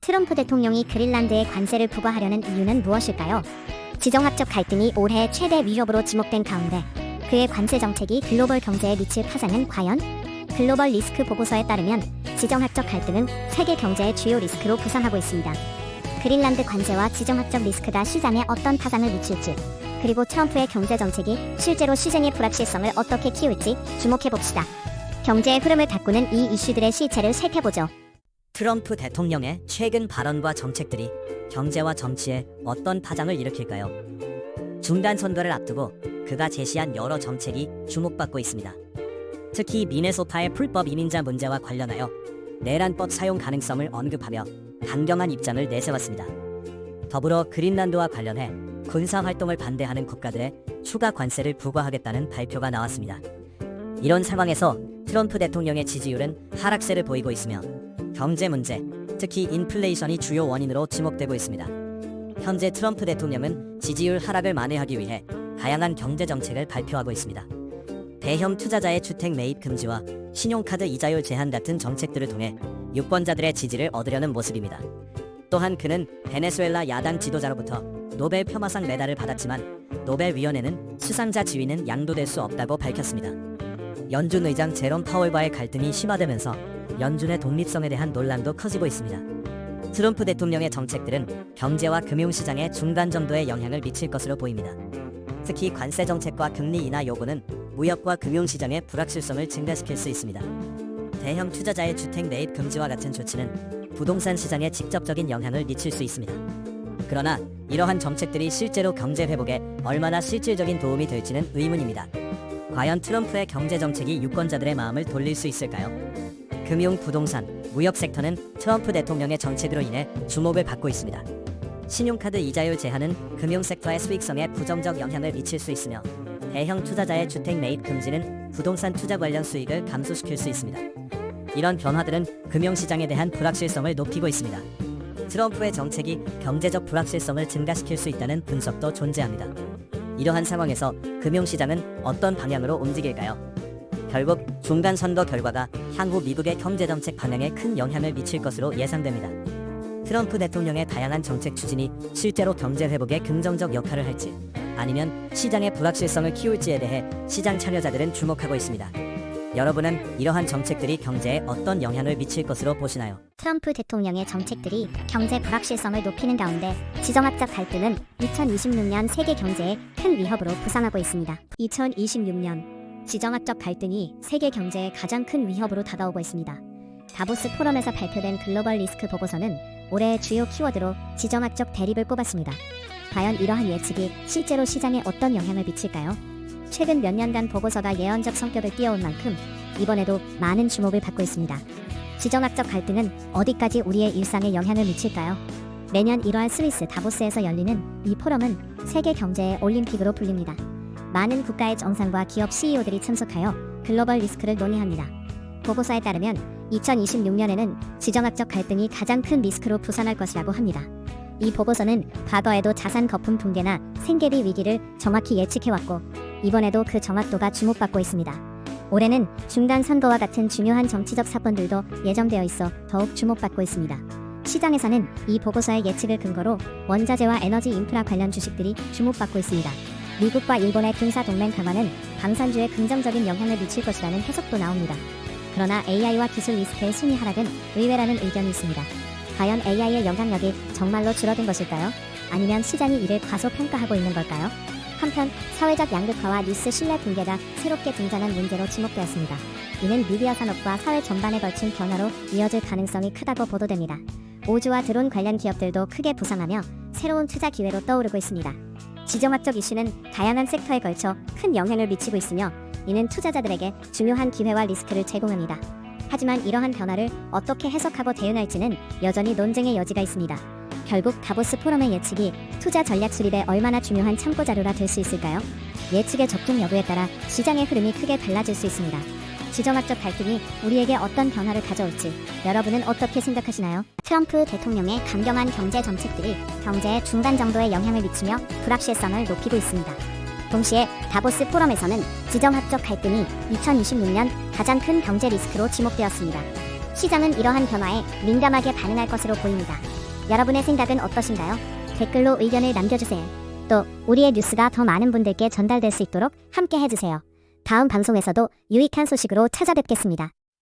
트럼프 대통령이 그린란드에 관세를 부과하려는 이유는 무엇일까요? 지정학적 갈등이 올해 최대 위협으로 지목된 가운데 그의 관세 정책이 글로벌 경제에 미칠 파장은 과연? 글로벌 리스크 보고서에 따르면 지정학적 갈등은 세계 경제의 주요 리스크로 부상하고 있습니다. 그린란드 관세와 지정학적 리스크가 시장에 어떤 파장을 미칠지, 그리고 트럼프의 경제 정책이 실제로 시장의 불확실성을 어떻게 키울지 주목해봅시다. 경제의 흐름을 바꾸는 이 이슈들의 실체를 살펴보죠. 트럼프 대통령의 최근 발언과 정책들이 경제와 정치에 어떤 파장을 일으킬까요? 중간 선거를 앞두고 그가 제시한 여러 정책이 주목받고 있습니다. 특히 미네소타의 불법 이민자 문제와 관련하여 내란법 사용 가능성을 언급하며 강경한 입장을 내세웠습니다. 더불어 그린란드와 관련해 군사 활동을 반대하는 국가들에 추가 관세를 부과하겠다는 발표가 나왔습니다. 이런 상황에서 트럼프 대통령의 지지율은 하락세를 보이고 있으며 경제 문제, 특히 인플레이션이 주요 원인으로 지목되고 있습니다. 현재 트럼프 대통령은 지지율 하락을 만회하기 위해 다양한 경제 정책을 발표하고 있습니다. 대형 투자자의 주택 매입 금지와 신용카드 이자율 제한 같은 정책들을 통해 유권자들의 지지를 얻으려는 모습입니다. 또한 그는 베네수엘라 야당 지도자로부터 노벨 평화상 메달을 받았지만 노벨위원회는 수상자 지위는 양도될 수 없다고 밝혔습니다. 연준 의장 제롬 파월과의 갈등이 심화되면서 연준의 독립성에 대한 논란도 커지고 있습니다. 트럼프 대통령의 정책들은 경제와 금융시장에 중간 정도의 영향을 미칠 것으로 보입니다. 특히 관세 정책과 금리 인하 요구는 무역과 금융시장의 불확실성을 증가시킬 수 있습니다. 대형 투자자의 주택 매입 금지와 같은 조치는 부동산 시장에 직접적인 영향을 미칠 수 있습니다. 그러나 이러한 정책들이 실제로 경제 회복에 얼마나 실질적인 도움이 될지는 의문입니다. 과연 트럼프의 경제 정책이 유권자들의 마음을 돌릴 수 있을까요? 금융, 부동산, 무역 섹터는 트럼프 대통령의 정책으로 인해 주목을 받고 있습니다. 신용카드 이자율 제한은 금융 섹터의 수익성에 부정적 영향을 미칠 수 있으며 대형 투자자의 주택 매입 금지는 부동산 투자 관련 수익을 감소시킬 수 있습니다. 이런 변화들은 금융시장에 대한 불확실성을 높이고 있습니다. 트럼프의 정책이 경제적 불확실성을 증가시킬 수 있다는 분석도 존재합니다. 이러한 상황에서 금융시장은 어떤 방향으로 움직일까요? 결국 중간 선거 결과가 향후 미국의 경제정책 방향에 큰 영향을 미칠 것으로 예상됩니다. 트럼프 대통령의 다양한 정책 추진이 실제로 경제 회복에 긍정적 역할을 할지 아니면 시장의 불확실성을 키울지에 대해 시장 참여자들은 주목하고 있습니다. 여러분은 이러한 정책들이 경제에 어떤 영향을 미칠 것으로 보시나요? 트럼프 대통령의 정책들이 경제 불확실성을 높이는 가운데 지정학적 갈등은 2026년 세계 경제에 큰 위협으로 부상하고 있습니다. 2026년 지정학적 갈등이 세계 경제에 가장 큰 위협으로 다가오고 있습니다. 다보스 포럼에서 발표된 글로벌 리스크 보고서는 올해의 주요 키워드로 지정학적 대립을 꼽았습니다. 과연 이러한 예측이 실제로 시장에 어떤 영향을 미칠까요? 최근 몇 년간 보고서가 예언적 성격을 띄워온 만큼 이번에도 많은 주목을 받고 있습니다. 지정학적 갈등은 어디까지 우리의 일상에 영향을 미칠까요? 매년 1월 스위스 다보스에서 열리는 이 포럼은 세계 경제의 올림픽으로 불립니다. 많은 국가의 정상과 기업 CEO들이 참석하여 글로벌 리스크를 논의합니다. 보고서에 따르면 2026년에는 지정학적 갈등이 가장 큰 리스크로 부상할 것이라고 합니다. 이 보고서는 과거에도 자산 거품 붕괴나 생계비 위기를 정확히 예측해왔고 이번에도 그 정확도가 주목받고 있습니다. 올해는 중간 선거와 같은 중요한 정치적 사건들도 예정되어 있어 더욱 주목받고 있습니다. 시장에서는 이 보고서의 예측을 근거로 원자재와 에너지 인프라 관련 주식들이 주목받고 있습니다. 미국과 일본의 군사 동맹 강화는 방산주에 긍정적인 영향을 미칠 것이라는 해석도 나옵니다. 그러나 AI와 기술 리스크의 순위 하락은 의외라는 의견이 있습니다. 과연 AI의 영향력이 정말로 줄어든 것일까요? 아니면 시장이 이를 과소평가하고 있는 걸까요? 한편 사회적 양극화와 뉴스 신뢰 붕괴가 새롭게 등장한 문제로 지목되었습니다. 이는 미디어 산업과 사회 전반에 걸친 변화로 이어질 가능성이 크다고 보도됩니다. 우주와 드론 관련 기업들도 크게 부상하며 새로운 투자 기회로 떠오르고 있습니다. 지정학적 이슈는 다양한 섹터에 걸쳐 큰 영향을 미치고 있으며 이는 투자자들에게 중요한 기회와 리스크를 제공합니다. 하지만 이러한 변화를 어떻게 해석하고 대응할지는 여전히 논쟁의 여지가 있습니다. 결국 다보스 포럼의 예측이 투자 전략 수립에 얼마나 중요한 참고 자료가 될 수 있을까요? 예측의 적중 여부에 따라 시장의 흐름이 크게 달라질 수 있습니다. 지정학적 갈등이 우리에게 어떤 변화를 가져올지 여러분은 어떻게 생각하시나요? 트럼프 대통령의 강경한 경제 정책들이 경제에 중간 정도의 영향을 미치며 불확실성을 높이고 있습니다. 동시에 다보스 포럼에서는 지정학적 갈등이 2026년 가장 큰 경제 리스크로 지목되었습니다. 시장은 이러한 변화에 민감하게 반응할 것으로 보입니다. 여러분의 생각은 어떠신가요? 댓글로 의견을 남겨주세요. 또 우리의 뉴스가 더 많은 분들께 전달될 수 있도록 함께 해주세요. 다음 방송에서도 유익한 소식으로 찾아뵙겠습니다.